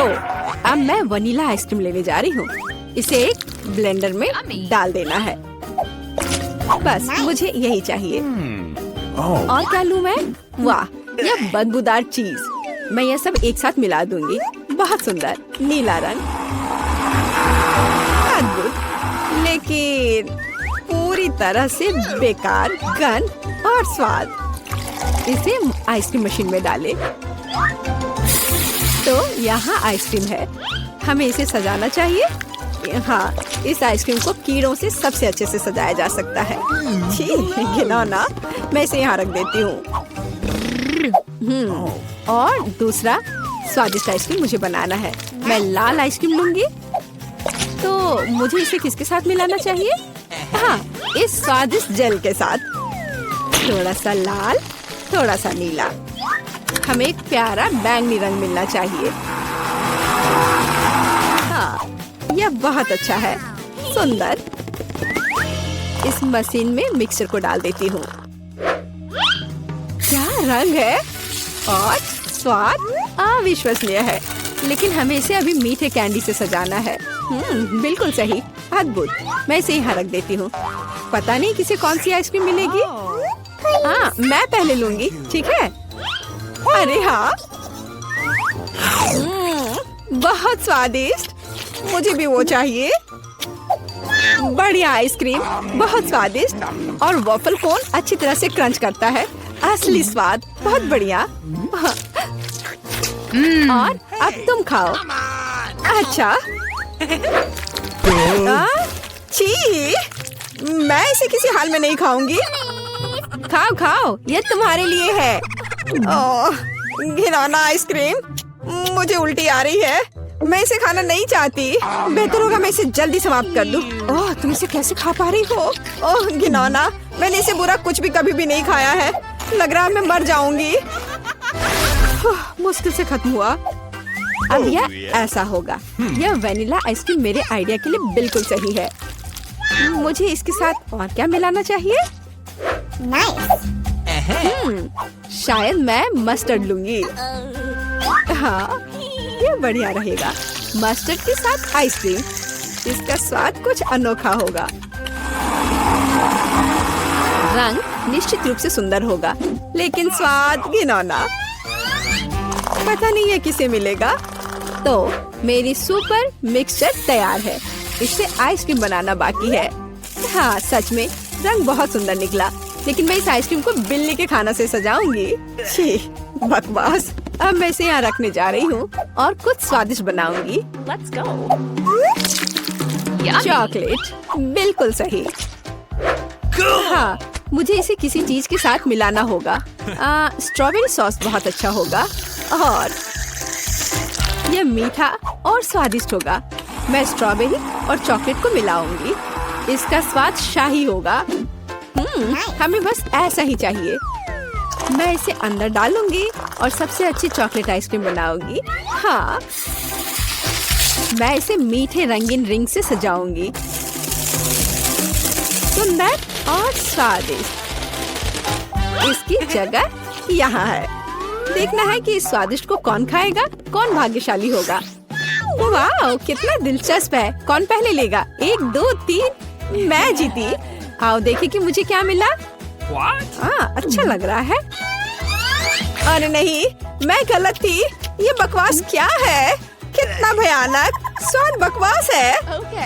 तो अब मैं वनीला आइसक्रीम लेने जा रही हूँ। इसे एक ब्लेंडर में डाल देना है। बस मुझे यही चाहिए। और क्या लूँ मैं? वाह, यह बदबूदार चीज। मैं यह सब एक साथ मिला दूंगी। बहुत सुंदर नीला रंग, अद्भुत, लेकिन पूरी तरह से बेकार गंध और स्वाद। इसे आइसक्रीम मशीन में डालें। तो यहाँ आइसक्रीम है। हमें इसे सजाना चाहिए। हाँ, इस आइसक्रीम को कीड़ों से सबसे अच्छे से सजाया जा सकता है। छी, घिनौना। मैं इसे यहाँ रख देती हूँ। और दूसरा स्वादिष्ट आइसक्रीम मुझे बनाना है। मैं लाल आइसक्रीम लूंगी। तो मुझे इसे किसके साथ मिलाना चाहिए? हाँ, इस स्वादिष्ट जेल के साथ। थोड़ा सा लाल, थोड़ा सा नीला। हमें एक प्यारा बैंगनी रंग मिलना चाहिए। हाँ, यह बहुत अच्छा है। सुंदर। इस मशीन में मिक्सचर को डाल देती हूँ। क्या रंग है और स्वाद अविश्वसनीय है। लेकिन हमें इसे अभी मीठे कैंडी से सजाना है। बिल्कुल सही, अद्भुत। मैं इसे यहाँ रख देती हूँ। पता नहीं किसे कौन सी आइसक्रीम मिलेगी। हाँ, मैं पहले लूंगी, ठीक है? अरे हाँ, बहुत स्वादिष्ट। मुझे भी वो चाहिए। बढ़िया आइसक्रीम, बहुत स्वादिष्ट। और वॉफल कोन अच्छी तरह से क्रंच करता है। असली स्वाद, बहुत बढ़िया। और अब तुम खाओ। अच्छा। छी, मैं इसे किसी हाल में नहीं खाऊंगी। खाओ खाओ, ये तुम्हारे लिए है। ओह, घिनौना आइसक्रीम। मुझे उल्टी आ रही है। मैं इसे खाना नहीं चाहती। बेहतर होगा मैं इसे जल्दी समाप्त कर दूं। ओह, तुम इसे कैसे खा पा रही हो? ओह घिनौना, मैंने इसे बुरा कुछ भी कभी भी नहीं खाया है। लग रहा है मैं मर जाऊंगी। मुश्किल से खत्म हुआ। अब यह ऐसा होगा। यह वेनिला आइसक्रीम मेरे आइडिया के लिए बिल्कुल सही है। मुझे इसके साथ और क्या मिलाना चाहिए? शायद मैं मस्टर्ड लूंगी। हाँ, ये बढ़िया रहेगा। मस्टर्ड के साथ आइसक्रीम। इसका स्वाद कुछ अनोखा होगा। रंग निश्चित रूप से सुंदर होगा, लेकिन स्वाद घिनौना। पता नहीं है किसे मिलेगा। तो मेरी सुपर मिक्सचर तैयार है। इससे आइसक्रीम बनाना बाकी है। हाँ, सच में रंग बहुत सुंदर निकला। लेकिन मैं इस आइसक्रीम को बिल्ली के खाना से सजाऊंगी। छी, बकवास। अब मैं इसे यहाँ रखने जा रही हूँ और कुछ स्वादिष्ट बनाऊंगी। Let's go. चॉकलेट, बिल्कुल सही। हाँ, मुझे इसे किसी चीज के साथ मिलाना होगा। स्ट्रॉबेरी सॉस बहुत अच्छा होगा। और यह मीठा और स्वादिष्ट होगा। मैं स्ट्रॉबेरी और चॉकलेट को मिलाऊंगी। इसका स्वाद शाही होगा। हमें बस ऐसा ही चाहिए। मैं इसे अंदर डालूंगी और सबसे अच्छी चॉकलेट आइसक्रीम बनाऊंगी। हाँ, मैं इसे मीठे रंगीन रिंग से सजाऊंगी। सुंदर और स्वादिष्ट। इसकी जगह यहाँ है। देखना है कि इस स्वादिष्ट को कौन खाएगा, कौन भाग्यशाली होगा। वाह, कितना दिलचस्प है। कौन पहले लेगा? 1, 2, 3। मैं जीती। आओ देखें कि मुझे क्या मिला। हाँ, अच्छा लग रहा है। अरे नहीं, मैं गलत थी। ये बकवास क्या है? कितना भयानक स्वाद बकवास है।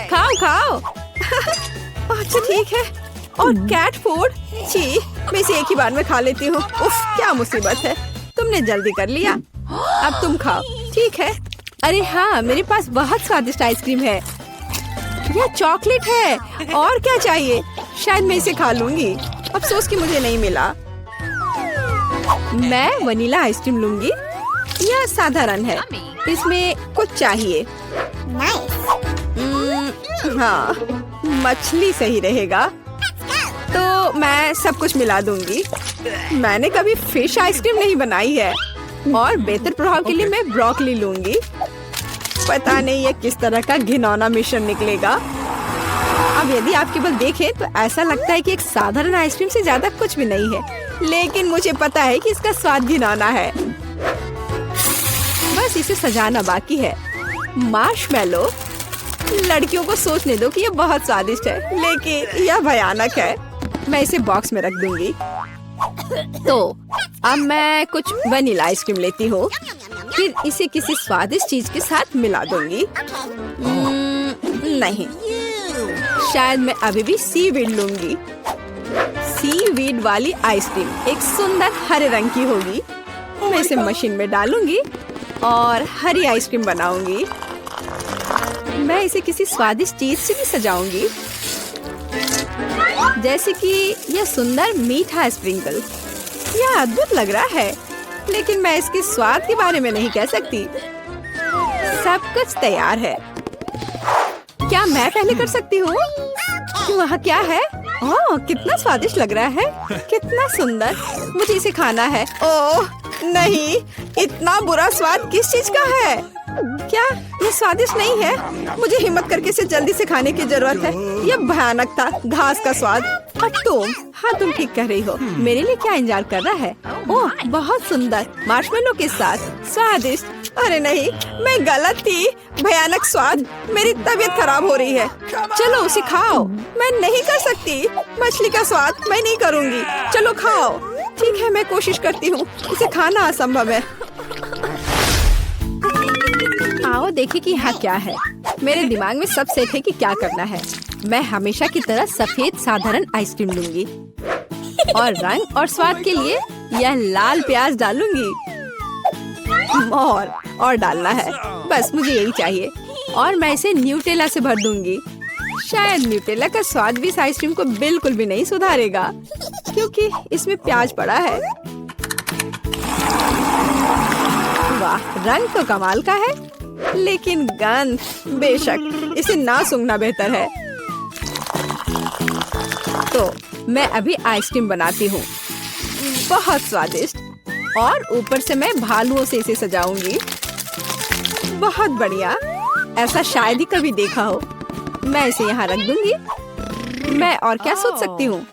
खाओ खाओ। अच्छा ठीक है। और कैट फूड, छी, मैं इसे एक ही बार में खा लेती हूँ। उफ, क्या मुसीबत है। तुमने जल्दी कर लिया। अब तुम खाओ, ठीक है? अरे हाँ, मेरे पास बहुत स्वादिष्ट आइसक्रीम है। यह चॉकलेट है। और क्या चाहिए? शायद मैं इसे खा लूंगी। अफसोस कि मुझे नहीं मिला। मैं वनीला आइसक्रीम लूंगी। यह साधारण है। इसमें कुछ चाहिए। हाँ, मछली सही रहेगा। तो मैं सब कुछ मिला दूंगी। मैंने कभी फिश आइसक्रीम नहीं बनाई है। और बेहतर प्रभाव के लिए मैं ब्रोकली लूंगी। पता नहीं ये किस तरह का घिनौना मिश्रण निकलेगा। अब यदि आप केवल देखें तो ऐसा लगता है कि एक साधारण आइसक्रीम से ज्यादा कुछ भी नहीं है। लेकिन मुझे पता है कि इसका स्वाद घिनौना है। बस इसे सजाना बाकी है। मार्शमेलो। लड़कियों को सोचने दो कि ये बहुत स्वादिष्ट है, लेकिन यह भयानक है। मैं इसे बॉक्स में रख दूंगी। तो अब मैं कुछ वनीला आइसक्रीम लेती हूँ, फिर इसे किसी स्वादिष्ट चीज के साथ मिला दूंगी। नहीं, शायद मैं अभी भी सीवीड लूंगी। सीवीड वाली आइसक्रीम एक सुंदर हरे रंग की होगी। मैं इसे मशीन में डालूंगी और हरी आइसक्रीम बनाऊंगी। मैं इसे किसी स्वादिष्ट चीज से भी सजाऊंगी, जैसे कि यह सुंदर मीठा स्प्रिंकल। यह अद्भुत लग रहा है, लेकिन मैं इसके स्वाद के बारे में नहीं कह सकती। सब कुछ तैयार है। क्या मैं पहले कर सकती हूँ? वहाँ क्या है? ओह, कितना स्वादिष्ट लग रहा है। कितना सुंदर। मुझे इसे खाना है। ओह नहीं, इतना बुरा स्वाद किस चीज का है? क्या ये स्वादिष्ट नहीं है? मुझे हिम्मत करके इसे जल्दी से खाने की जरूरत है। यह भयानक था, घास का स्वाद। और तुम? हाँ, तुम ठीक कह रही हो। मेरे लिए क्या इंतजार कर रहा है? ओह, बहुत सुंदर मार्शमेलो के साथ स्वादिष्ट। अरे नहीं, मैं गलत थी। भयानक स्वाद। मेरी तबीयत खराब हो रही है। चलो उसे खाओ। मैं नहीं कर सकती। मछली का स्वाद मैं नहीं करूँगी। चलो खाओ। ठीक है, मैं कोशिश करती हूँ। इसे खाना असंभव है। आओ देखें कि यहाँ क्या है। मेरे दिमाग में सब सेट है कि क्या करना है। मैं हमेशा की तरह सफेद साधारण आइसक्रीम लूंगी और रंग और स्वाद के लिए यह लाल प्याज डालूंगी। और डालना है, बस मुझे यही चाहिए। और मैं इसे न्यूटेला से भर दूंगी। शायद न्यूटेला का स्वाद भी इस आइसक्रीम को बिल्कुल भी नहीं सुधारेगा, क्योंकि इसमें प्याज पड़ा है। वाह, रंग तो कमाल का है, लेकिन गंध, बेशक इसे ना सूंघना बेहतर है। तो मैं अभी आइसक्रीम बनाती हूँ, बहुत स्वादिष्ट। और ऊपर से मैं भालुओं से इसे सजाऊंगी। बहुत बढ़िया, ऐसा शायद ही कभी देखा हो। मैं इसे यहाँ रख दूंगी। मैं और क्या सोच सकती हूँ?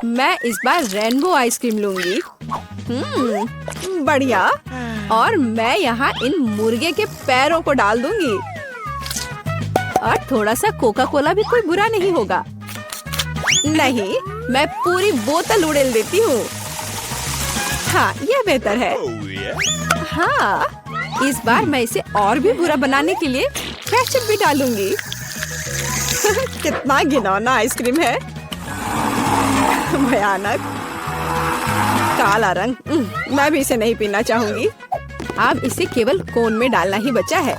मैं इस बार रेनबो आइसक्रीम लूंगी। बढ़िया। और मैं यहाँ इन मुर्गे के पैरों को डाल दूंगी। और थोड़ा सा कोका कोला भी कोई बुरा नहीं होगा। नहीं, मैं पूरी बोतल उड़ेल देती हूँ। हाँ, यह बेहतर है। हाँ, इस बार मैं इसे और भी बुरा बनाने के लिए केचप भी डालूंगी। कितना घिनौना आइसक्रीम है। भयानक काला रंग। मैं भी इसे नहीं पीना चाहूंगी। अब इसे केवल कोन में डालना ही बचा है।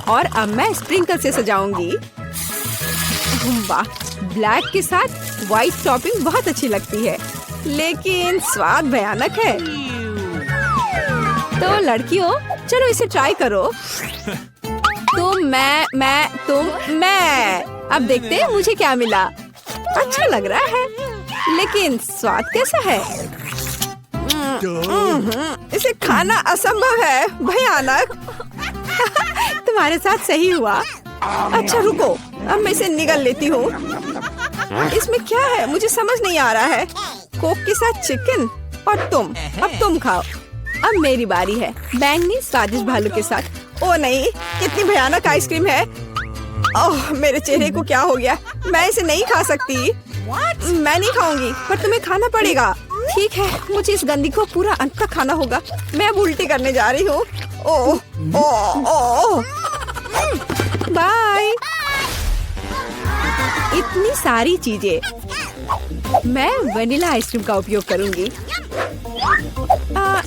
और अब मैं स्प्रिंकल से सजाऊंगी। वाह, ब्लैक के साथ व्हाइट टॉपिंग बहुत अच्छी लगती है, लेकिन स्वाद भयानक है। तो लड़कियों, चलो इसे ट्राई करो। तुम, मैं। अब देखते हैं मुझे क्या मिला। अच्छा लग रहा है, लेकिन स्वाद कैसा है? इसे खाना असंभव है, भयानक। तुम्हारे साथ सही हुआ। अच्छा रुको, अब मैं इसे निगल लेती हूँ। इसमें क्या है मुझे समझ नहीं आ रहा है। कोक के साथ चिकन। और अब तुम खाओ। अब मेरी बारी है, बैंगनी स्वादिष्ट भालू के साथ। ओ नहीं, कितनी भयानक आइसक्रीम है। ओह, मेरे चेहरे को क्या हो गया? मैं इसे नहीं खा सकती। मैं नहीं खाऊंगी, पर तुम्हें खाना पड़ेगा। ठीक है, मुझे इस गंदी को पूरा अंत तक खाना होगा। मैं अब उल्टी करने जा रही हूँ। ओह, बाय। इतनी सारी चीजें। मैं वनीला आइसक्रीम का उपयोग करूंगी।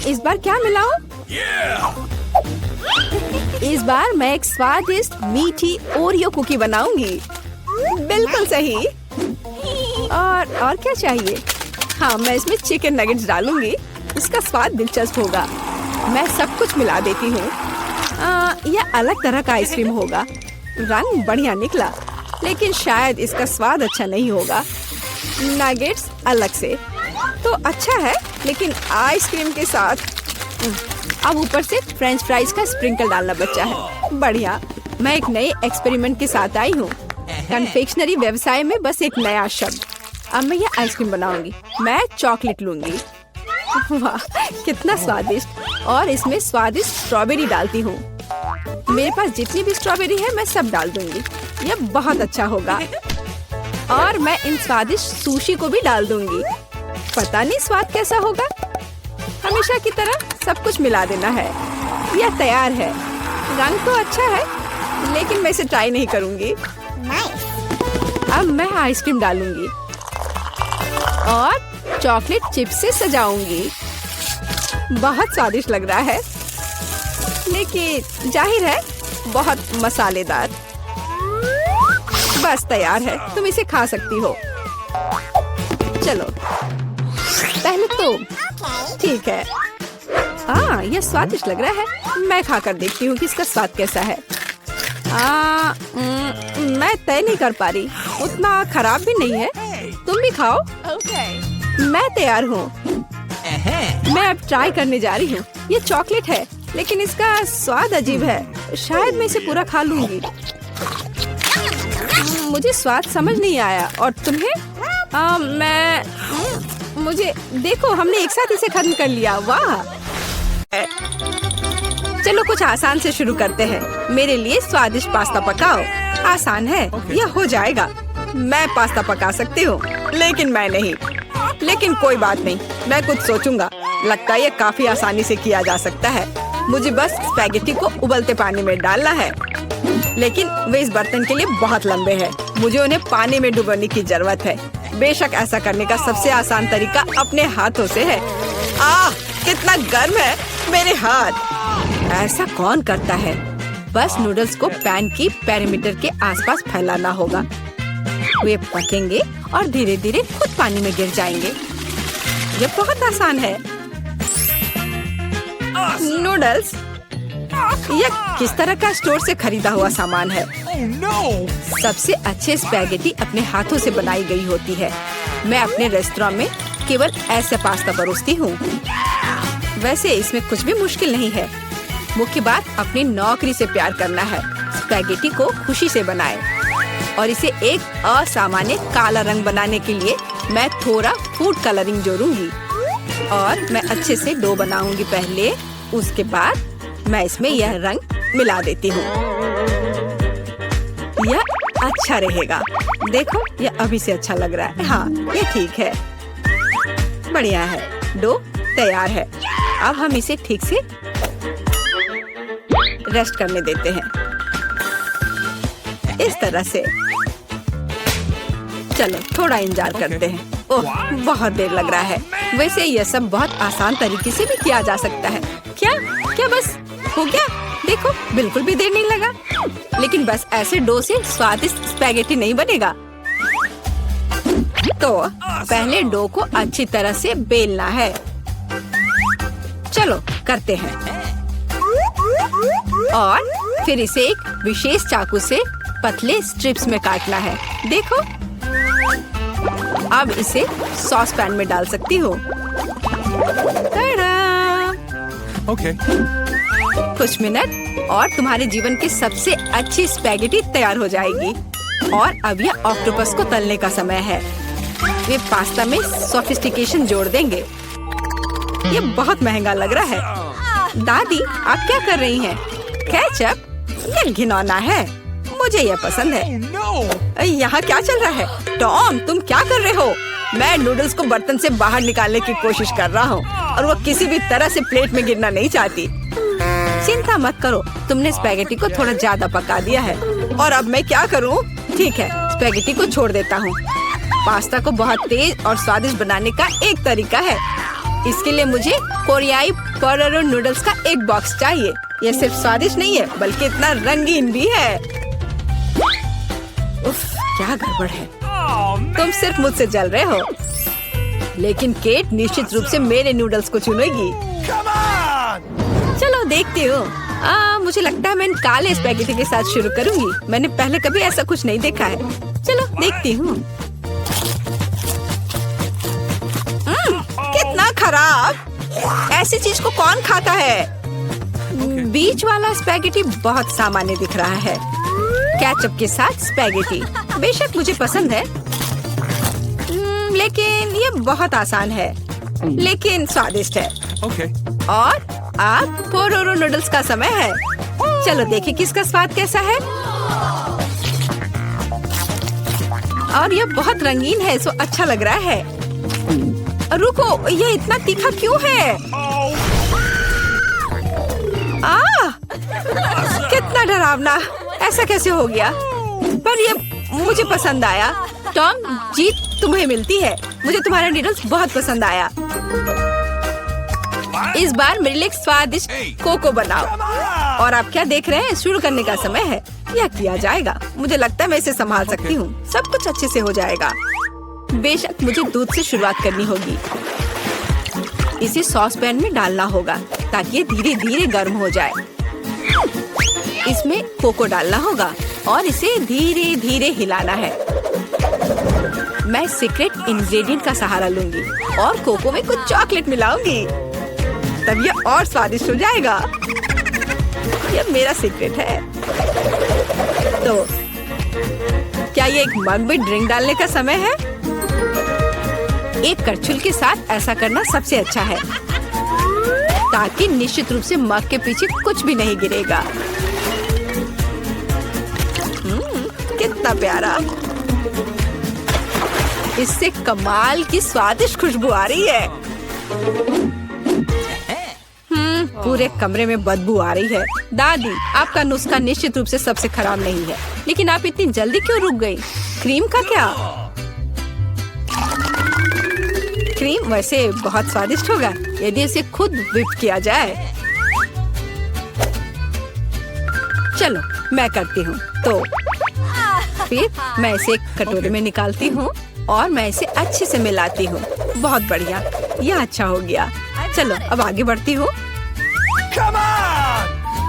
इस बार क्या मिलाऊं? इस बार मैं एक स्वादिष्ट मीठी ओरियो कुकी बनाऊंगी। बिल्कुल सही। और क्या चाहिए? हाँ, मैं इसमें चिकन नगेट्स डालूंगी। इसका स्वाद दिलचस्प होगा। मैं सब कुछ मिला देती हूँ। यह अलग तरह का आइसक्रीम होगा। रंग बढ़िया निकला, लेकिन शायद इसका स्वाद अच्छा नहीं होगा। नगेट्स अलग से तो अच्छा है, लेकिन आइसक्रीम के साथ। अब ऊपर से फ्रेंच फ्राइज का स्प्रिंकल डालना बचा है। बढ़िया। मैं एक नए एक्सपेरिमेंट के साथ आई हूँ। कन्फेक्शनरी व्यवसाय में बस एक नया शब्द। अब मैं यह आइसक्रीम बनाऊंगी। मैं चॉकलेट लूंगी। वाह, कितना स्वादिष्ट। और इसमें स्वादिष्ट स्ट्रॉबेरी डालती हूँ। मेरे पास जितनी भी स्ट्रॉबेरी है मैं सब डाल दूंगी। यह बहुत अच्छा होगा। और मैं इन स्वादिष्ट सुशी को भी डाल दूंगी। पता नहीं स्वाद कैसा होगा। हमेशा की तरह सब कुछ मिला देना है। यह तैयार है। रंग तो अच्छा है, लेकिन मैं इसे ट्राई नहीं करूंगी। अब मैं आइसक्रीम डालूंगी और चॉकलेट चिप्स से सजाऊंगी। बहुत स्वादिष्ट लग रहा है, लेकिन जाहिर है बहुत मसालेदार। बस तैयार है, तुम इसे खा सकती हो। चलो पहले तुम। ठीक है। यह स्वादिष्ट लग रहा है। मैं खाकर देखती हूँ कि इसका स्वाद कैसा है। मैं तय नहीं कर पा रही। उतना खराब भी नहीं है। तुम भी खाओ। मैं तैयार हूँ। मैं अब ट्राई करने जा रही हूँ। ये चॉकलेट है, लेकिन इसका स्वाद अजीब है। शायद मैं इसे पूरा खा लूंगी। मुझे स्वाद समझ नहीं आया। और तुम्हें? मुझे देखो, हमने एक साथ इसे खत्म कर लिया। वाह! चलो कुछ आसान से शुरू करते हैं। मेरे लिए स्वादिष्ट पास्ता पकाओ। आसान है, यह हो जाएगा। मैं पास्ता पका सकती हूँ, लेकिन मैं नहीं। लेकिन कोई बात नहीं, मैं कुछ सोचूंगा। लगता है ये काफी आसानी से किया जा सकता है। मुझे बस स्पैगेटी को उबलते पानी में डालना है, लेकिन वे इस बर्तन के लिए बहुत लंबे हैं। मुझे उन्हें पानी में डुबोने की जरूरत है। बेशक ऐसा करने का सबसे आसान तरीका अपने हाथों से है। कितना गर्म है मेरे हाथ। ऐसा कौन करता है? बस नूडल्स को पैन की पेरीमीटर के आसपास फैलाना होगा। वे पकेंगे और धीरे धीरे खुद पानी में गिर जाएंगे। ये बहुत आसान है। नूडल्स, यह किस तरह का स्टोर से खरीदा हुआ सामान है। सबसे अच्छे स्पैगेटी अपने हाथों से बनाई गई होती है। मैं अपने रेस्टोरेंट में केवल ऐसे पास्ता परोसती हूँ। वैसे इसमें कुछ भी मुश्किल नहीं है। मुख्य बात अपनी नौकरी से प्यार करना है। स्पैगेटी को खुशी से बनाएं। और इसे एक असामान्य काला रंग बनाने के लिए मैं थोड़ा फूड कलरिंग जोड़ूंगी। और मैं अच्छे से डो बनाऊंगी पहले। उसके बाद मैं इसमें यह रंग मिला देती हूँ। यह अच्छा रहेगा। देखो, यह अभी से अच्छा लग रहा है। हाँ, ये ठीक है। बढ़िया है। डो तैयार है। अब हम इसे ठीक से रेस्ट करने देते हैं, इस तरह से। चलो थोड़ा इंतजार करते हैं। ओह, बहुत देर लग रहा है। वैसे यह सब बहुत आसान तरीके से भी किया जा सकता है। क्या बस हो गया? देखो, बिल्कुल भी देर नहीं लगा। लेकिन बस ऐसे डो से स्वादिष्ट स्पैगेटी नहीं बनेगा। तो पहले डो को अच्छी तरह से बेलना है। चलो करते हैं। और फिर इसे एक विशेष चाकू से पतले स्ट्रिप्स में काटना है। देखो, अब इसे सॉस पैन में डाल सकती हो। Okay. कुछ मिनट और तुम्हारे जीवन की सबसे अच्छी स्पैगेटी तैयार हो जाएगी। और अब यह ऑक्टोपस को तलने का समय है। वे पास्ता में सोफिस्टिकेशन जोड़ देंगे। ये बहुत महंगा लग रहा है। दादी, आप क्या कर रही हैं? केचप? ये घिनौना है। मुझे यह पसंद है। यहाँ क्या चल रहा है? टॉम, तुम क्या कर रहे हो? मैं नूडल्स को बर्तन से बाहर निकालने की कोशिश कर रहा हूँ और वो किसी भी तरह से प्लेट में गिरना नहीं चाहती। चिंता मत करो, तुमने स्पैगेटी को थोड़ा ज्यादा पका दिया है। और अब मैं क्या करूँ? ठीक है, स्पैगेटी को छोड़ देता हूँ। पास्ता को बहुत तेज और स्वादिष्ट बनाने का एक तरीका है। इसके लिए मुझे कोरियाई पोरोरो नूडल्स का एक बॉक्स चाहिए। यह सिर्फ स्वादिष्ट नहीं है, बल्कि इतना रंगीन भी है। उफ, क्या गड़बड़ है। तुम सिर्फ मुझसे जल रहे हो। लेकिन केट निश्चित रूप से मेरे नूडल्स को चुनेगी। चलो देखती हूँ। मुझे लगता है मैं इन काले स्पैगेटी के साथ शुरू करूँगी। मैंने पहले कभी ऐसा कुछ नहीं देखा है। चलो देखती हूँ। कितना खराब! ऐसी चीज को कौन खाता है? बीच वाला स्पैगेटी बहुत सामान्य दिख रहा है। केचप के साथ स्पैगेटी बेशक मुझे पसंद है, लेकिन ये बहुत आसान है, लेकिन स्वादिष्ट है। Okay. और अब पोरोरो नूडल्स का समय है। चलो देखें किसका स्वाद कैसा है। और ये बहुत रंगीन है, सो अच्छा लग रहा है। रुको, ये इतना तीखा क्यों है? कितना डरावना, ऐसा कैसे हो गया? पर ये मुझे पसंद आया। टॉम, जीत तुम्हें मिलती है। मुझे तुम्हारा नूडल्स बहुत पसंद आया। इस बार मेरे लिए एक स्वादिष्ट कोको बनाओ। और आप क्या देख रहे हैं? शुरू करने का समय है। यह किया जाएगा। मुझे लगता है मैं इसे संभाल सकती हूँ। सब कुछ अच्छे से हो जाएगा। बेशक मुझे दूध से शुरुआत करनी होगी। इसे सॉस पैन में डालना होगा ताकि ये धीरे धीरे गर्म हो जाए। इसमें कोको डालना होगा और इसे धीरे धीरे हिलाना है। मैं सीक्रेट इंग्रेडिएंट का सहारा लूंगी और कोको में कुछ चॉकलेट मिलाऊंगी, तब यह और स्वादिष्ट हो जाएगा। यह मेरा सीक्रेट है। तो क्या ये एक मग में ड्रिंक डालने का समय है? एक करछुल के साथ ऐसा करना सबसे अच्छा है ताकि निश्चित रूप से मग के पीछे कुछ भी नहीं गिरेगा। कितना प्यारा, इससे कमाल की स्वादिष्ट खुशबू आ रही है। पूरे कमरे में बदबू आ रही है। दादी, आपका नुस्खा निश्चित रूप से सबसे खराब नहीं है, लेकिन आप इतनी जल्दी क्यों रुक गई? क्रीम का क्या? क्रीम वैसे बहुत स्वादिष्ट होगा यदि इसे खुद व्हिप किया जाए। चलो मैं करती हूँ। तो फिर मैं इसे एक कटोरे में निकालती हूँ और मैं इसे अच्छे से मिलाती हूँ। बहुत बढ़िया, यह अच्छा हो गया। चलो अब आगे बढ़ती हूँ।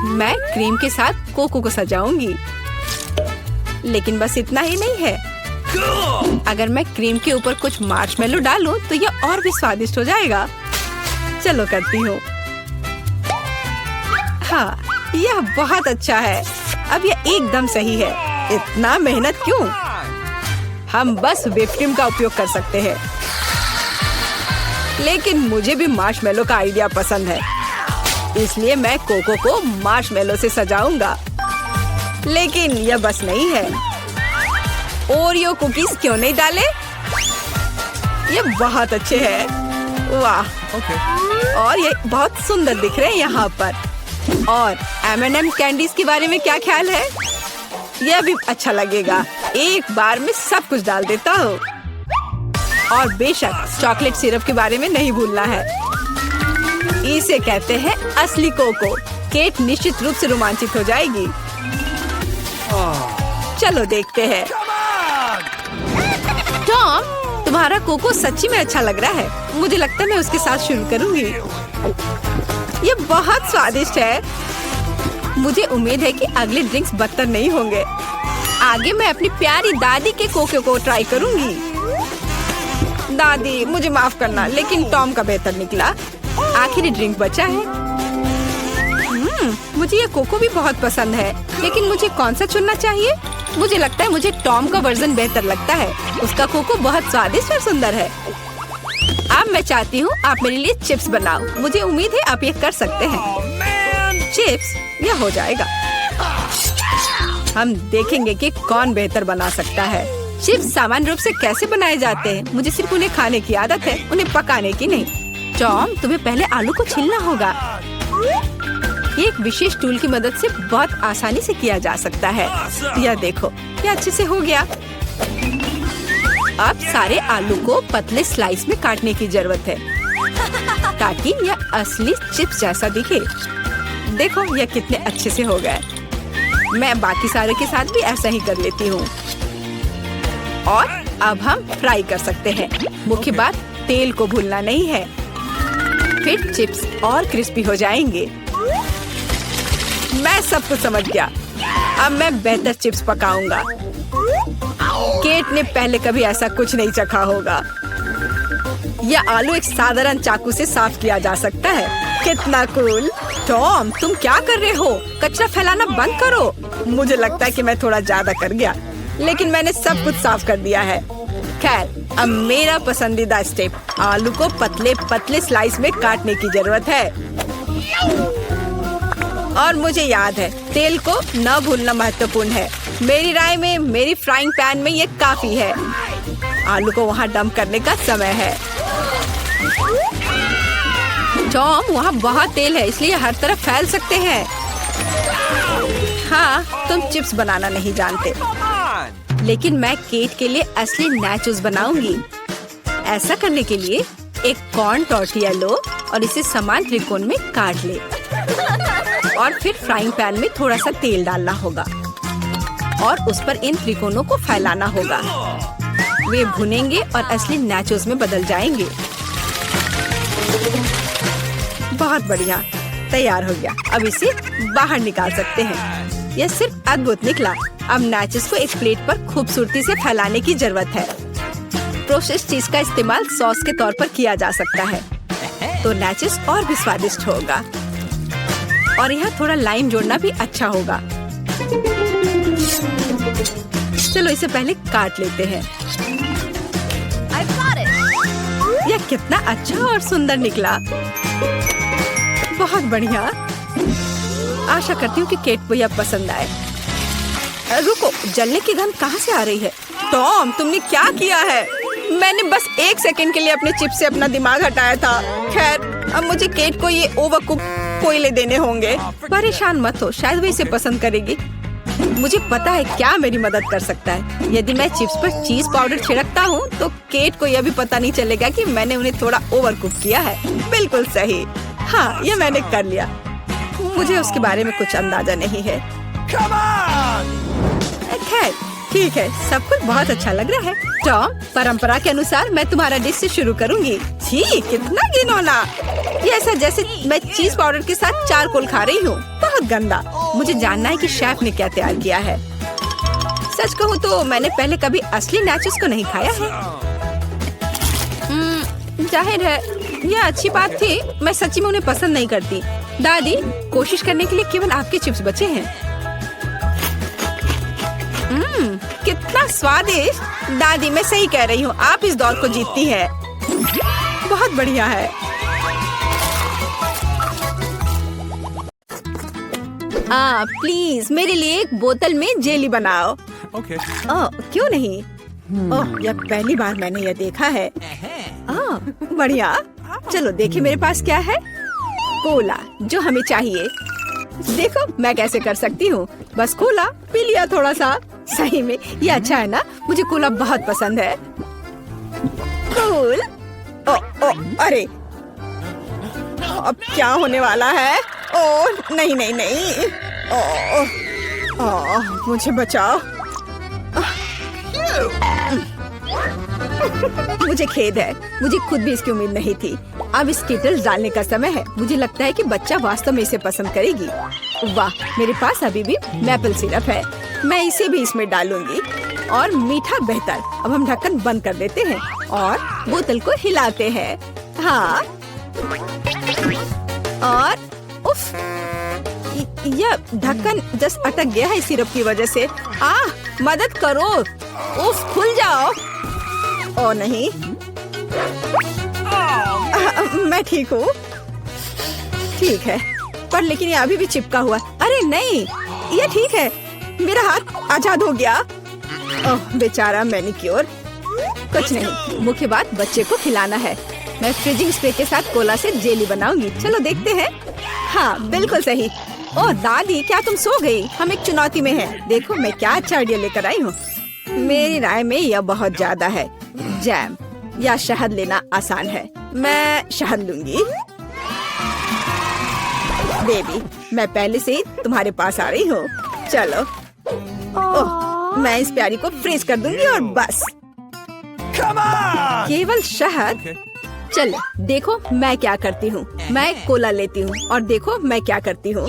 मैं क्रीम के साथ कोको को सजाऊंगी, लेकिन बस इतना ही नहीं है। अगर मैं क्रीम के ऊपर कुछ मार्शमेलो डालूं तो यह और भी स्वादिष्ट हो जाएगा। चलो करती हूँ। हाँ, यह बहुत अच्छा है। अब यह एकदम सही है। इतना मेहनत क्यों? हम बस व्हिप क्रीम का उपयोग कर सकते हैं, लेकिन मुझे भी मार्शमेलो का आइडिया पसंद है, इसलिए मैं कोको को मार्शमेलो से सजाऊंगा। लेकिन यह बस नहीं है। ओरियो कुकीज क्यों नहीं डाले? ये बहुत अच्छे हैं। वाह, और ये बहुत सुंदर दिख रहे हैं यहाँ पर। और M&M कैंडीज के बारे में क्या ख्याल है? यह भी अच्छा लगेगा। एक बार में सब कुछ डाल देता हूँ। और बेशक चॉकलेट सिरप के बारे में नहीं भूलना है। इसे कहते हैं असली कोको। केट निश्चित रूप से रोमांचित हो जाएगी। चलो देखते हैं। टॉम, तुम्हारा कोको सच्ची में अच्छा लग रहा है। मुझे लगता है मैं उसके साथ शुरू करूंगी। ये बहुत स्वादिष्ट है। मुझे उम्मीद है कि अगले ड्रिंक्स बदतर नहीं होंगे। आगे मैं अपनी प्यारी दादी के कोको को ट्राई करूंगी। दादी, मुझे माफ करना, लेकिन टॉम का बेहतर निकला। आखिरी ड्रिंक बचा है। मुझे ये कोको भी बहुत पसंद है, लेकिन मुझे कौन सा चुनना चाहिए? मुझे लगता है मुझे टॉम का वर्जन बेहतर लगता है। उसका कोको बहुत स्वादिष्ट और सुंदर है। अब मैं चाहती हूँ आप मेरे लिए चिप्स बनाओ। मुझे उम्मीद है आप ये कर सकते हैं। चिप्स, यह हो जाएगा। हम देखेंगे कि कौन बेहतर बना सकता है। चिप्स सामान्य रूप से कैसे बनाए जाते हैं? मुझे सिर्फ उन्हें खाने की आदत है, उन्हें पकाने की नहीं। टॉम, तुम्हें पहले आलू को छीलना होगा। ये एक विशेष टूल की मदद से बहुत आसानी से किया जा सकता है। यह देखो, यह अच्छे से हो गया। अब सारे आलू को पतले स्लाइस में काटने की जरूरत है ताकि यह असली चिप्स जैसा दिखे। देखो यह कितने अच्छे से हो गए। मैं बाकी सारे के साथ भी ऐसा ही कर लेती हूँ। और अब हम फ्राई कर सकते हैं। मुख्य बात, तेल को भूलना नहीं है। फिर चिप्स और क्रिस्पी हो जाएंगे। मैं सब कुछ समझ गया। अब मैं बेहतर चिप्स पकाऊंगा। केट ने पहले कभी ऐसा कुछ नहीं चखा होगा। यह आलू एक साधारण चाकू से साफ किया जा सकता है। कितना कूल। टॉम, तुम क्या कर रहे हो? कचरा फैलाना बंद करो। मुझे लगता है कि मैं थोड़ा ज्यादा कर गया, लेकिन मैंने सब कुछ साफ कर दिया है। खैर, अब मेरा पसंदीदा स्टेप, आलू को पतले पतले स्लाइस में काटने की जरूरत है। और मुझे याद है, तेल को न भूलना महत्वपूर्ण है। मेरी राय में मेरी फ्राइंग पैन में ये काफी है। आलू को वहाँ डंप करने का समय है। टॉम, वहाँ बहुत तेल है, इसलिए हर तरफ फैल सकते हैं। हाँ, तुम चिप्स बनाना नहीं जानते, लेकिन मैं केट के लिए असली नाचोस बनाऊंगी। ऐसा करने के लिए एक कॉर्न टॉर्टिया लो और इसे समान त्रिकोण में काट ले। और फिर फ्राइंग पैन में थोड़ा सा तेल डालना होगा और उस पर इन त्रिकोणों को फैलाना होगा। वे भुनेंगे और असली नाचोस में बदल जाएंगे। बहुत बढ़िया, तैयार हो गया। अब इसे बाहर निकाल सकते हैं। यह सिर्फ अद्भुत निकला। अब नाचोस को एक प्लेट पर खूबसूरती से फैलाने की जरूरत है। प्रोसेस्ड चीज का इस्तेमाल सॉस के तौर पर किया जा सकता है, तो नाचोस और भी स्वादिष्ट होगा। और यहाँ थोड़ा लाइम जोड़ना भी अच्छा होगा। चलो इसे पहले काट लेते हैं। यह कितना अच्छा और सुंदर निकला। बहुत बढ़िया। आशा करती हूँ कि केट को यह पसंद आए। रुको, जलने की गंध कहाँ से आ रही है? टॉम, तुमने क्या किया है? मैंने बस 1 सेकंड के लिए अपने चिप से अपना दिमाग हटाया था। खैर, अब मुझे केट को ये ओवरकुक कोयले देने होंगे। परेशान मत हो, शायद वो इसे पसंद करेगी। मुझे पता है क्या मेरी मदद कर सकता है। यदि मैं चिप्स पर चीज पाउडर छिड़कता हूँ तो केट को यह भी पता नहीं चलेगा कि मैंने उन्हें थोड़ा ओवरकुक किया है। बिल्कुल सही। हाँ, यह मैंने कर लिया। मुझे उसके बारे में कुछ अंदाजा नहीं है। खैर, ठीक है, सब कुछ बहुत अच्छा लग रहा है। टॉम, परंपरा के अनुसार मैं तुम्हारा डिश से शुरू करूंगी। छी, कितना घिनौना। ये ऐसा जैसे मैं चीज पाउडर के साथ चारकोल खा रही हूँ। बहुत गंदा। मुझे जानना है कि शेफ ने क्या तैयार किया है। सच कहूँ तो मैंने पहले कभी असली नाचोस को नहीं खाया है। जाहिर है, यह अच्छी बात थी। मैं सच्ची में उन्हें पसंद नहीं करती। दादी, कोशिश करने के लिए केवल आपके चिप्स बचे हैं। कितना स्वादिष्ट। दादी, मैं सही कह रही हूँ, आप इस दौर को जीतती हैं। बहुत बढ़िया है। प्लीज मेरे लिए एक बोतल में जेली बनाओ। Okay. क्यों नहीं? यह पहली बार मैंने यह देखा है। बढ़िया। चलो देखें मेरे पास क्या है। कोला, जो हमें चाहिए। देखो मैं कैसे कर सकती हूँ। बस कोला पी लिया थोड़ा सा। सही में ये अच्छा है ना? मुझे कोला बहुत पसंद है। कूल। अरे, अब क्या होने वाला है? नहीं नहीं नहीं। मुझे बचाओ। मुझे खेद है, मुझे खुद भी इसकी उम्मीद नहीं थी। अब स्किटल्स डालने का समय है। मुझे लगता है कि बच्चा वास्तव में इसे पसंद करेगी। वाह, मेरे पास अभी भी मैपल सिरप है। मैं इसे भी इसमें डालूंगी। और मीठा बेहतर। अब हम ढक्कन बंद कर देते हैं और बोतल को हिलाते हैं। हाँ, और उफ, यह ढक्कन जस्ट अटक गया है सिरप की वजह से। मदद करो। उफ, खुल जाओ। ओ नहीं, मैं ठीक हूँ। ठीक है, पर लेकिन ये अभी भी चिपका हुआ। अरे नहीं, ये ठीक है। मेरा हाथ आजाद हो गया। ओह बेचारा मैनिक्योर। कुछ नहीं, मुख्य बात बच्चे को खिलाना है। मैं फ्रीजिंग स्प्रे के साथ कोला से जेली बनाऊंगी। चलो देखते हैं। हाँ, बिल्कुल सही। ओह दादी, क्या तुम सो गई? हम एक चुनौती में हैं। देखो मैं क्या अच्छा आइडिया लेकर आई हूँ। मेरी राय में यह बहुत ज्यादा है। जैम या शहद लेना आसान है। मैं शहद लूंगी। बेबी, मैं पहले से ही तुम्हारे पास आ रही हूँ। चलो। ओह, मैं इस प्यारी को फ्रीज कर दूंगी और बस। केवल शहद। Okay. चलो देखो मैं क्या करती हूँ। मैं कोला लेती हूँ और देखो मैं क्या करती हूँ।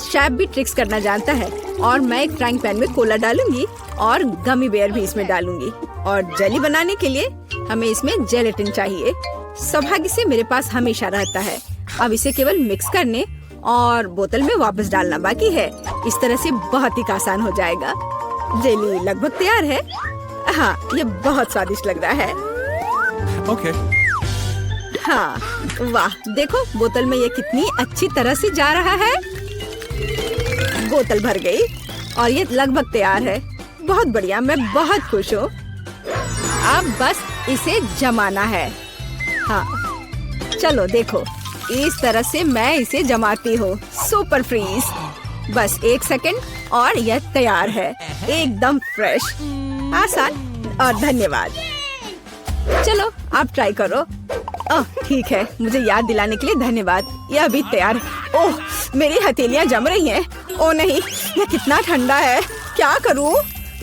शेफ भी ट्रिक्स करना जानता है। और मैं एक फ्राइंग पैन में कोला डालूंगी और गमी बेयर भी इसमें डालूंगी। और जेली बनाने के लिए हमें इसमें जेलेटिन चाहिए। सौभाग्य से मेरे पास हमेशा रहता है। अब इसे केवल मिक्स करने और बोतल में वापस डालना बाकी है। इस तरह से बहुत ही आसान हो जाएगा। जेली लगभग तैयार है। हाँ, ये बहुत स्वादिष्ट लग रहा है। Okay. हाँ, वाह, देखो बोतल में ये कितनी अच्छी तरह से जा रहा है। बोतल भर गई और ये लगभग तैयार है। बहुत बढ़िया, मैं बहुत खुश हूँ। अब बस इसे जमाना है। हाँ, चलो देखो, इस तरह से मैं इसे जमाती हूँ। Super freeze. बस 1 सेकंड और यह तैयार है, एकदम फ्रेश, आसान और धन्यवाद। चलो आप ट्राई करो। ओह ठीक है, मुझे याद दिलाने के लिए धन्यवाद। यह अभी तैयार है। ओह मेरी हथेलियां जम रही हैं। ओह नहीं, यह कितना ठंडा है। क्या करूं?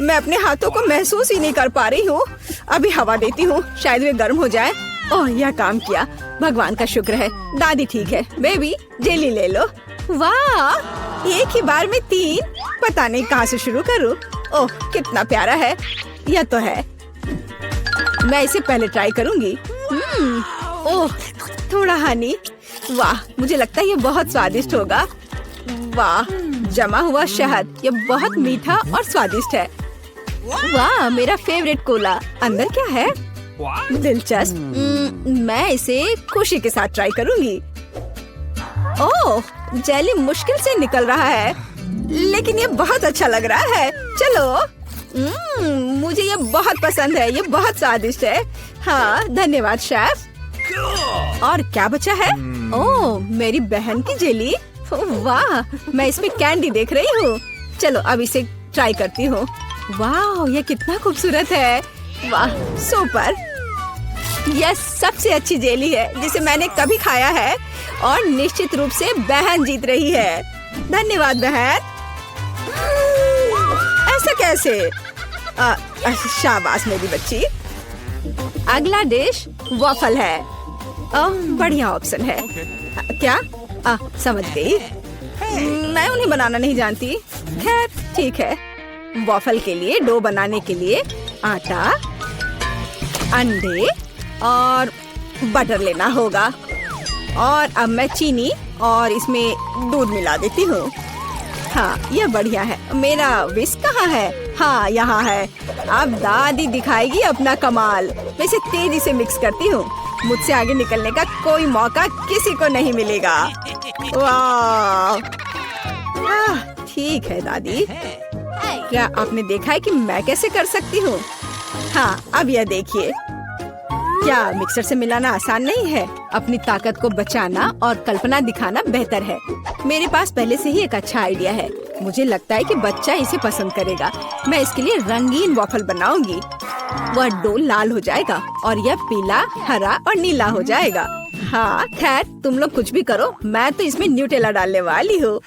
मैं अपने हाथों को महसूस ही नहीं कर पा रही हूँ। अभी हवा देती हूँ, शायद वे गर्म हो जाए। ओह यह काम किया, भगवान का शुक्र है। दादी ठीक है। बेबी जेली ले लो। वाह, एक ही बार में 3। पता नहीं कहाँ से शुरू करूँ। ओह कितना प्यारा है। यह तो है, मैं इसे पहले ट्राई करूंगी। ओह थोड़ा हनी। वाह, मुझे लगता है ये बहुत स्वादिष्ट होगा। वाह, जमा हुआ शहद, ये बहुत मीठा और स्वादिष्ट है। वाह, मेरा फेवरेट कोला। अंदर क्या है? दिलचस्प। मैं इसे खुशी के साथ ट्राई करूंगी। ओह, जेली मुश्किल से निकल रहा है, लेकिन ये बहुत अच्छा लग रहा है। चलो, मुझे ये बहुत पसंद है। ये बहुत स्वादिष्ट है। हाँ धन्यवाद शेफ। और क्या बचा है? ओह मेरी बहन की जेली। वाह, मैं इसमें कैंडी देख रही हूँ। चलो अब इसे ट्राई करती हूँ। वाह, ये कितना खूबसूरत है। वाह सुपर। यह सबसे अच्छी जेली है जिसे मैंने कभी खाया है और निश्चित रूप से बहन जीत रही है। धन्यवाद बहन। ऐसा कैसे? शाबाश मेरी बच्ची। अगला डिश वॉफल है। बढ़िया ऑप्शन है। क्या? समझ गई। मैं उन्हें बनाना नहीं जानती। खैर ठीक है। वॉफल के लिए डो बनाने के लिए आटा, अंडे और बटर लेना होगा। और अब मैं चीनी और इसमें दूध मिला देती हूँ। हाँ यह बढ़िया है। मेरा विस्क कहाँ है? हाँ यहाँ है। अब दादी दिखाएगी अपना कमाल। मैं इसे तेजी से मिक्स करती हूँ। मुझसे आगे निकलने का कोई मौका किसी को नहीं मिलेगा। वाह, ठीक है दादी। क्या आपने देखा है कि मैं कैसे कर सकती हूँ? हाँ अब यह देखिए। क्या मिक्सर से मिलाना आसान नहीं है? अपनी ताकत को बचाना और कल्पना दिखाना बेहतर है। मेरे पास पहले से ही एक अच्छा आइडिया है। मुझे लगता है कि बच्चा इसे पसंद करेगा। मैं इसके लिए रंगीन वॉफल बनाऊंगी। वह डो लाल हो जाएगा और यह पीला, हरा और नीला हो जाएगा। हाँ खैर तुम लोग कुछ भी करो, मैं तो इसमें न्यूटेला डालने वाली हूँ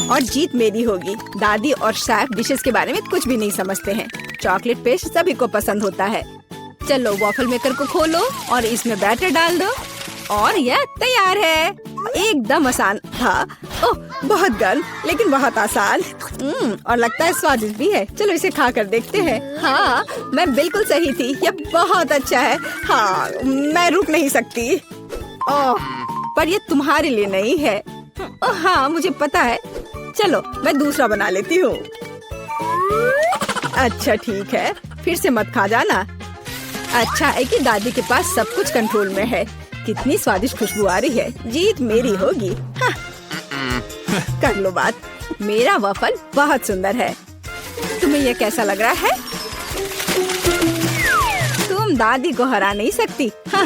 और जीत मेरी होगी। दादी और शेफ डिशेस के बारे में कुछ भी नहीं समझते हैं। चॉकलेट पेस्ट सभी को पसंद होता है। चलो वॉफल मेकर को खोलो और इसमें बैटर डाल दो और यह तैयार है। एकदम आसान था। ओह बहुत गर्म लेकिन बहुत आसान। और लगता है स्वादिष्ट भी है। चलो इसे खा कर देखते हैं। हाँ मैं बिल्कुल सही थी। यह बहुत अच्छा है। हाँ मैं रुक नहीं सकती। ओह पर यह तुम्हारे लिए नहीं है। ओह हाँ मुझे पता है। चलो मैं दूसरा बना लेती हूँ। अच्छा ठीक है, फिर से मत खा जाना। अच्छा है कि दादी के पास सब कुछ कंट्रोल में है। कितनी स्वादिष्ट खुशबू आ रही है। जीत मेरी होगी। हाँ। कर लो बात। मेरा वॉफल बहुत सुंदर है। तुम्हें यह कैसा लग रहा है? तुम दादी को हरा नहीं सकती। हाँ।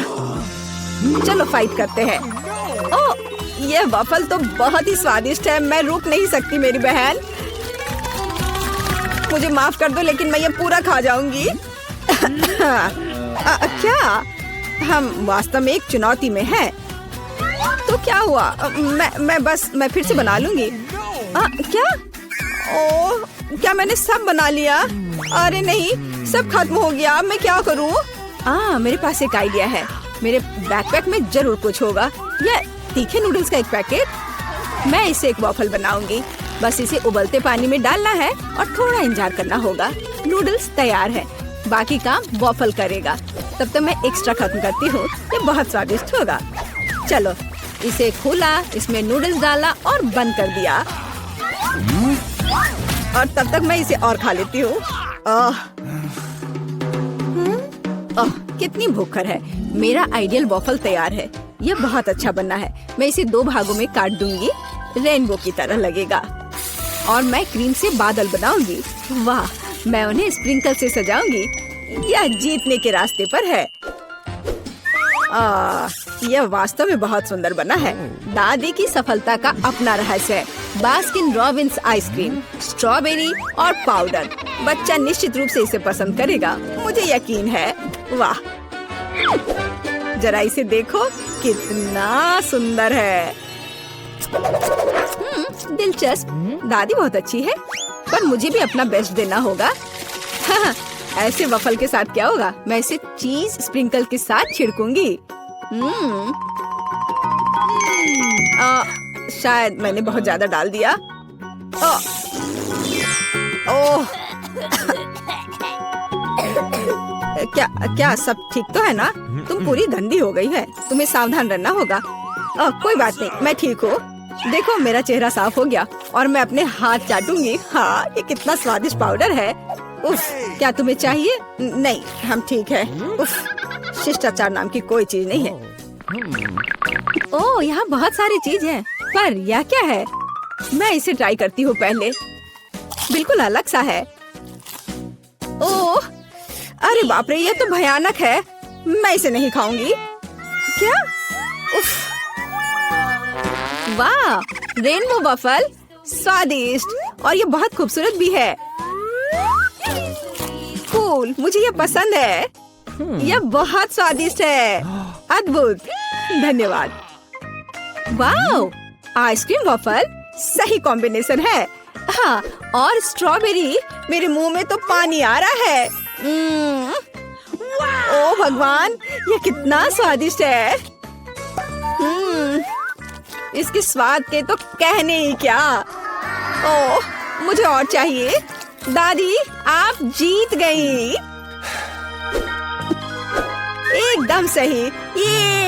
चलो फाइट करते हैं। ओह यह वॉफल तो बहुत ही स्वादिष्ट है। मैं रुक नहीं सकती मेरी बहन। मुझे माफ कर दो लेकिन मैं ये पूरा खा जाऊंगी। क्या? हम वास्तव में एक चुनौती में हैं। तो क्या हुआ? मैं फिर से बना लूंगी। क्या? ओह क्या मैंने सब बना लिया? अरे नहीं, सब खत्म हो गया। मैं क्या करूं? मेरे पास एक आइडिया है। मेरे बैकपैक में जरूर कुछ होगा। यह तीखे नूडल्स का एक पैकेट। मैं इससे एक वॉफल बनाऊंगी। बस इसे उबलते पानी में डालना है और थोड़ा इंतजार करना होगा। नूडल्स तैयार है। बाकी काम वॉफल करेगा। तब तक मैं एक्स्ट्रा खत्म करती हूँ। ये बहुत स्वादिष्ट होगा। चलो इसे खोला, इसमें नूडल्स डाला और बंद कर दिया। और तब तक मैं इसे और खा लेती हूँ। कितनी भूखर है। मेरा आइडियल वॉफल तैयार है। यह बहुत अच्छा बना है। मैं इसे 2 भागों में काट दूंगी। रेनबो की तरह लगेगा। और मैं क्रीम से बादल बनाऊंगी। वाह, मैं उन्हें स्प्रिंकल से सजाऊंगी। यह जीतने के रास्ते पर है। यह वास्तव में बहुत सुंदर बना है। दादी की सफलता का अपना रहस्य है। बास्किन रॉबिन्स आइसक्रीम, स्ट्रॉबेरी और पाउडर। बच्चा निश्चित रूप से इसे पसंद करेगा, मुझे यकीन है। वाह, जरा इसे देखो, कितना सुंदर है। दिलचस्प। दादी बहुत अच्छी है, पर मुझे भी अपना बेस्ट देना होगा। हाँ, ऐसे वफल के साथ क्या होगा? मैं इसे चीज स्प्रिंकल के साथ छिड़कूंगी। शायद मैंने बहुत ज्यादा डाल दिया। ओह, क्या सब ठीक तो है ना? तुम पूरी गंदी हो गई है, तुम्हें सावधान रहना होगा। कोई बात नहीं, मैं ठीक हूँ। देखो, मेरा चेहरा साफ हो गया और मैं अपने हाथ चाटूंगी। हाँ, ये कितना स्वादिष्ट पाउडर है। उफ, क्या तुम्हें चाहिए? नहीं, हम ठीक है। उफ, शिष्टाचार नाम की कोई चीज नहीं है। ओह, यहाँ बहुत सारी चीज है, पर यह क्या है? मैं इसे ट्राई करती हूँ पहले। बिल्कुल अलग सा है। ओह, अरे बाप रे, ये तो भयानक है। मैं इसे नहीं खाऊंगी। क्या? उफ, वाह, रेनबो वफल, स्वादिष्ट, और ये बहुत खूबसूरत भी है। कूल, मुझे ये पसंद है। यह बहुत स्वादिष्ट है। अद्भुत, धन्यवाद। वाह, आइसक्रीम वफल सही कॉम्बिनेशन है। हाँ, और स्ट्रॉबेरी, मेरे मुंह में तो पानी आ रहा है। ओह भगवान, ये कितना स्वादिष्ट है। इसके स्वाद के तो कहने ही क्या। ओह, मुझे और चाहिए। दादी, आप जीत गई। एकदम सही। ये